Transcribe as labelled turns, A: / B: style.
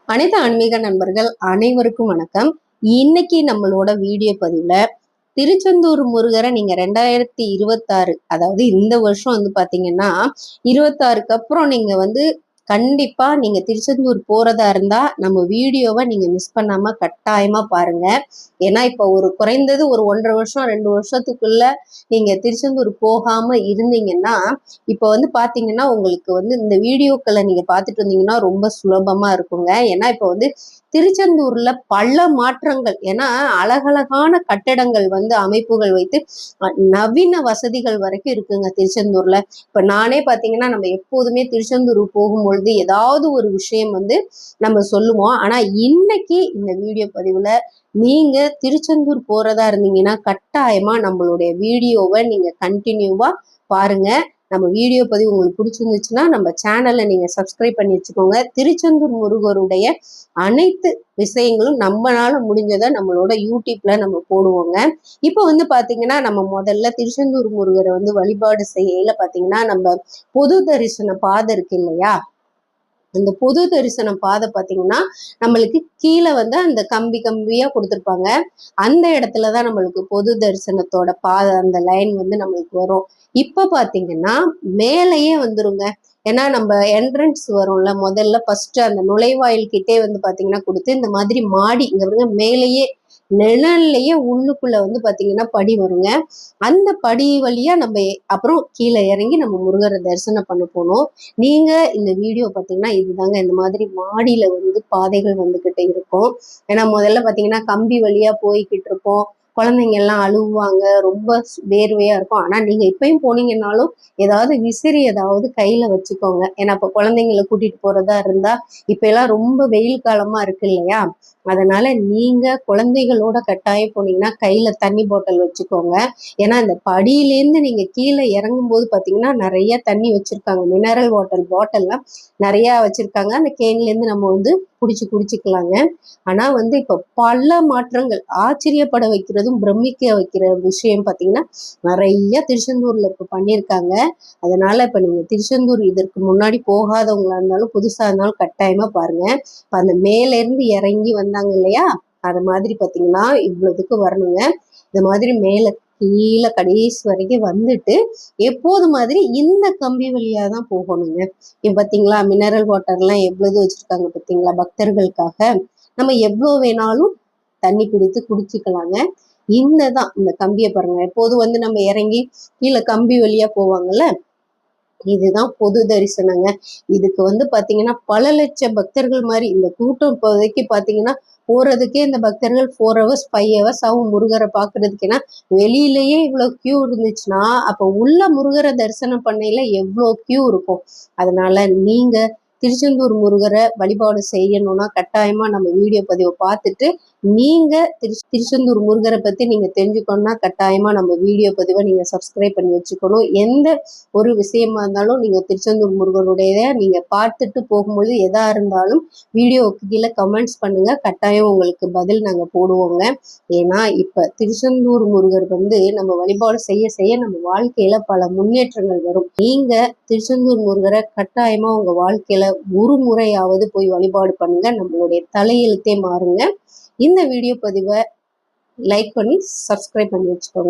A: அனைத்து ஆன்மீக நண்பர்கள் அனைவருக்கும் வணக்கம். இன்னைக்கு நம்மளோட வீடியோ பதிவுல திருச்செந்தூர் முருகரை நீங்க 2026, அதாவது இந்த வருஷம் பாத்தீங்கன்னா 26க்கு அப்புறம் நீங்க கண்டிப்பா நீங்க திருச்செந்தூர் போறதா இருந்தா நம்ம வீடியோவை நீங்க மிஸ் பண்ணாம கட்டாயமா பாருங்க. ஏன்னா இப்ப குறைந்தது ஒரு 1.5 வருஷம் 2 வருஷத்துக்குள்ள நீங்க திருச்செந்தூர் போகாம இருந்தீங்கன்னா இப்ப பாத்தீங்கன்னா உங்களுக்கு இந்த வீடியோக்களை நீங்க பார்த்துட்டு இருந்தீங்கன்னா ரொம்ப சுலபமா இருக்குங்க. ஏன்னா இப்ப திருச்செந்தூர்ல பல மாற்றங்கள், ஏன்னா அழகழகான கட்டடங்கள் அமைப்புகள் வைத்து நவீன வசதிகள் வரைக்கும் இருக்குங்க திருச்செந்தூர்ல. இப்ப நானே பாத்தீங்கன்னா நம்ம எப்போதுமே திருச்செந்தூர் போகும்பொழுது ஏதாவது ஒரு விஷயம் நம்ம சொல்லுவோம். ஆனா இன்னைக்கு இந்த வீடியோ பதிவுல நீங்க திருச்செந்தூர் போறதா இருந்தீங்கன்னா கட்டாயமா நம்மளுடைய வீடியோவை நீங்க கண்டினியூவா பாருங்க. நம்ம வீடியோ பதிவு உங்களுக்கு பிடிச்சிருந்துச்சுன்னா நம்ம சேனலை நீங்க சப்ஸ்கிரைப் பண்ணி வச்சுக்கோங்க. திருச்செந்தூர் முருகருடைய அனைத்து விஷயங்களும் நம்மளால முடிஞ்சதை நம்மளோட யூடியூப்ல நம்ம போடுவோங்க. இப்போ பாத்தீங்கன்னா நம்ம முதல்ல திருச்செந்தூர் முருகரை வழிபாடு செய்யல பாத்தீங்கன்னா நம்ம பொது தரிசன பாதை இருக்கு இல்லையா, அந்த பொது தரிசன பாதை பாத்தீங்கன்னா நம்மளுக்கு கீழே அந்த கம்பி கம்பியா கொடுத்துருப்பாங்க. அந்த இடத்துலதான் நம்மளுக்கு பொது தரிசனத்தோட பாதை அந்த லைன் நம்மளுக்கு வரும். இப்ப பாத்தீங்கன்னா மேலேயே வந்துருங்க. ஏன்னா நம்ம என்ட்ரன்ஸ் வரும்ல, முதல்ல ஃபர்ஸ்ட் அந்த நுழைவாயில் கிட்டே பாத்தீங்கன்னா கொடுத்து இந்த மாதிரி மாடி இங்க மேலேயே நிழல்லையே உள்ளுக்குள்ள பாத்தீங்கன்னா படி வருங்க. அந்த படி வழியா நம்ம அப்புறம் கீழே இறங்கி நம்ம முருகரை தரிசனம் பண்ண போனோம். நீங்க இந்த வீடியோ பாத்தீங்கன்னா இதுதாங்க, இந்த மாதிரி மாடியில பாதைகள் வந்துகிட்டு இருக்கும். ஏன்னா முதல்ல பாத்தீங்கன்னா கம்பி வழியா போய்கிட்டு இருப்போம், குழந்தைங்க எல்லாம் அழுவாங்க, ரொம்ப வேர்வையா இருக்கும். ஆனா நீங்க இப்பயும் போனீங்கன்னாலும் ஏதாவது விசிறி ஏதாவது கையில வச்சுக்கோங்க. ஏன்னா இப்ப குழந்தைங்களை கூட்டிட்டு போறதா இருந்தா இப்ப எல்லாம் ரொம்ப வெயில் காலமா இருக்கு இல்லையா, அதனால நீங்க குழந்தைகளோட கட்டாயம் போனீங்கன்னா கையில தண்ணி பாட்டில் வச்சுக்கோங்க. ஏன்னா இந்த படியிலேருந்து நீங்க கீழே இறங்கும் போது பாத்தீங்கன்னா நிறைய தண்ணி வச்சிருக்காங்க, மினரல் வாட்டர் பாட்டில்லாம் நிறைய வச்சிருக்காங்க. அந்த கேன்ல இருந்து நம்ம குடிச்சுக்கலாங்க. ஆனா இப்ப பல மாற்றங்கள் ஆச்சரியப்பட வைக்கிறதும் பிரமிக்க வைக்கிற விஷயம் பாத்தீங்கன்னா நிறைய திருச்செந்தூர்ல இப்ப பண்ணியிருக்காங்க. அதனால இப்ப நீங்க திருச்செந்தூர் இதற்கு முன்னாடி போகாதவங்களா இருந்தாலும் புதுசா இருந்தாலும் கட்டாயமா பாருங்க. இப்ப அந்த மேல இருந்து இறங்கி வந்தாங்க இல்லையா, அது மாதிரி பாத்தீங்கன்னா இவ்வளவுக்கு வரணுங்க. இந்த மாதிரி மேல கீழே கடைசி வரைக்கும் வந்துட்டு எப்போது மாதிரி இந்த கம்பி வழியா தான் போகணுங்க. இப்ப பாத்தீங்களா மினரல் வாட்டர் எல்லாம் எவ்வளவு வச்சிருக்காங்க பாத்தீங்களா, பக்தர்களுக்காக நம்ம எவ்வளவு வேணாலும் தண்ணி பிடித்து குடிச்சுக்கலாங்க. இந்த கம்பியை பாருங்க, எப்போது நம்ம இறங்கி கீழே கம்பி வழியா போவாங்கல்ல, இதுதான் பொது தரிசனங்க. இதுக்கு பாத்தீங்கன்னா பல லட்சம் பக்தர்கள் மாதிரி இந்த கூட்டம் இப்போதைக்கு பாத்தீங்கன்னா போறதுக்கே இந்த பக்தர்கள் 4 hours 5 hours ஆகும் முருகரை பாக்குறதுக்கு. ஏன்னா வெளியிலயே இவ்வளவு கியூ இருந்துச்சுன்னா அப்ப உள்ள முருகரை தரிசனம் பண்ணையில எவ்வளவு கியூ இருக்கும். அதனால நீங்க திருச்செந்தூர் முருகரை வழிபாடு செய்யணும்னா கட்டாயமா நம்ம வீடியோ பதிவை பார்த்துட்டு நீங்க திருச்செந்தூர் முருகரை பத்தி நீங்க தெரிஞ்சுக்கணும்னா கட்டாயமா நம்ம வீடியோ பதிவை நீங்க சப்ஸ்கிரைப் பண்ணி வச்சுக்கணும். எந்த ஒரு விஷயமா இருந்தாலும் நீங்க திருச்செந்தூர் முருகனுடைய நீங்க பார்த்துட்டு போகும்போது எதா இருந்தாலும் வீடியோவுக்கு கீழே கமெண்ட்ஸ் பண்ணுங்க, கட்டாயம் உங்களுக்கு பதில் நாங்க போடுவோங்க. ஏன்னா இப்ப திருச்செந்தூர் முருகர் நம்ம வழிபாடு செய்ய செய்ய நம்ம வாழ்க்கையில பல முன்னேற்றங்கள் வரும். நீங்க திருச்செந்தூர் முருகரை கட்டாயமா உங்க வாழ்க்கையில ஒரு முறையாவது போய் வழிபாடு பண்ணுங்க, நம்மளுடைய தலையெழுத்தே மாறுங்க. இந்த வீடியோ பதிவை லைக் பண்ணி சப்ஸ்கிரைப் பண்ணி வச்சுக்கோங்க.